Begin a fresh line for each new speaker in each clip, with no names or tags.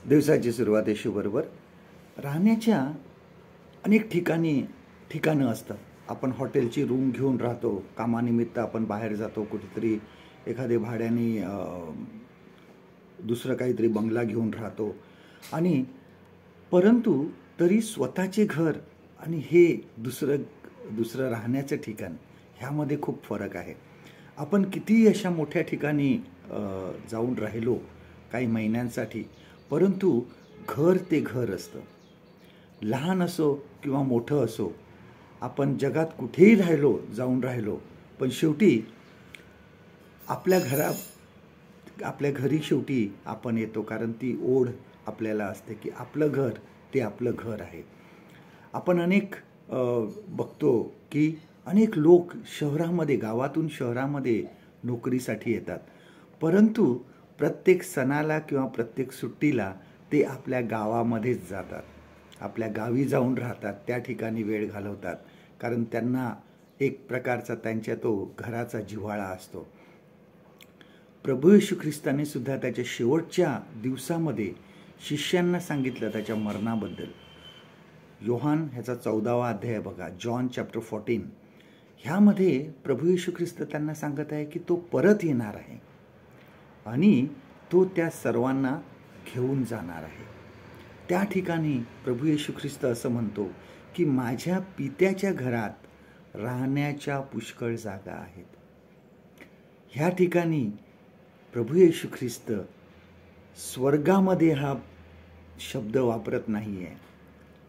दिवसाची सुरुवात येशूबरोबर. राहण्याच्या अनेक ठिकाणं असतात. आपण हॉटेलची रूम घेऊन राहतो, कामानिमित्त आपण बाहेर जातो, कुठेतरी एखादे भाड्याने दुसरं काहीतरी बंगला घेऊन राहतो. आणि परंतु तरी स्वतःचे घर आणि हे दुसरं राहण्याचं ठिकाण ह्यामध्ये खूप फरक आहे. आपण कितीही अशा मोठ्या ठिकाणी जाऊन राहिलो काही महिन्यांसाठी, परंतु घर ते घर असतं. लहान असो किंवा मोठं असो, आपण जगात कुठेही जाऊन राहिलो, पण शेवटी आपल्या घरी शेवटी आपण येतो, कारण ती ओढ आपल्याला असते की आपलं घर ते आपलं घर आहे. आपण बघतो की अनेक लोक गावातून शहरामध्ये नोकरीसाठी येतात, परंतु प्रत्येक सणाला किंवा प्रत्येक सुट्टीला ते आपल्या गावामध्येच जातात, आपल्या गावी जाऊन राहतात, त्या ठिकाणी वेळ घालवतात, कारण त्यांना एक प्रकारचा त्यांच्या तो घराचा जिव्हाळा असतो. प्रभू येशू ख्रिस्ताने सुद्धा त्याच्या शेवटच्या दिवसामध्ये शिष्यांना सांगितलं त्याच्या मरणाबद्दल. योहान ह्याचा 14वा अध्याय बघा, जॉन चॅप्टर 14. ह्यामध्ये प्रभू येशू ख्रिस्त त्यांना सांगत आहे की तो परत येणार आहे आणि तो त्या सर्वांना घेऊन जाणार आहे. त्या ठिकाणी प्रभू येशू ख्रिस्त असं म्हणतो की माझ्या पित्याच्या घरात राहण्याच्या पुष्कळ जागा आहेत. ह्या ठिकाणी प्रभू येशू ख्रिस्त स्वर्गामध्ये हा शब्द वापरत नाही आहे,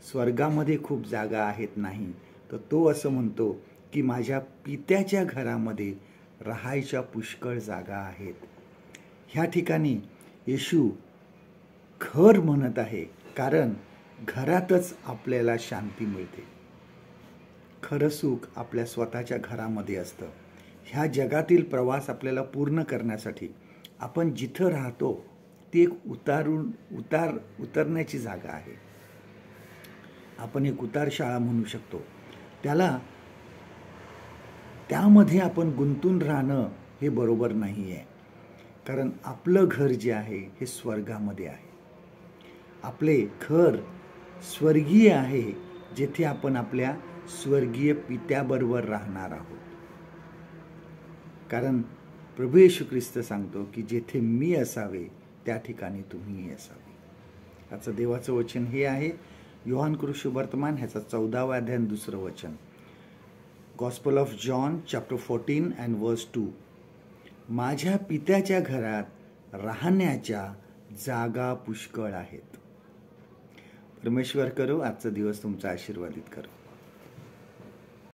स्वर्गामध्ये खूप जागा आहेत नाही, तर तो असं म्हणतो की माझ्या पित्याच्या घरामध्ये राहायच्या पुष्कळ जागा आहेत. ह्या ठिकाणी येशू घर म्हणत आहे, कारण घरातच आपल्याला शांती मिळते. खरं सुख आपल्या स्वतःच्या घरामध्ये असतं. ह्या जगातील प्रवास आपल्याला पूर्ण करण्यासाठी आपण जिथं राहतो ती एक उतरण्याची जागा आहे. आपण एक उतारशाळा म्हणू शकतो. त्यामध्ये आपण गुंतून राहणं हे बरोबर नाही आहे, कारण आपलं घर जे आहे हे स्वर्गामध्ये आहे. आपले घर स्वर्गीय आहे, जेथे आपण आपल्या स्वर्गीय पित्याबरोबर राहणार आहोत. कारण प्रभू येशू ख्रिस्त सांगतो की जेथे मी असावे त्या ठिकाणी तुम्हीही असावे. याचं देवाचं वचन हे आहे. योहान कृषुवर्तमान ह्याचा 14वा अध्याय 2 वचन. Gospel of John chapter 14 and verse 2. माझ्या पित्याच्या घरात राहण्याच्या जागा पुष्कळ आहेत. परमेश्वर करो आजचा दिवस तुमचा आशीर्वादित करो.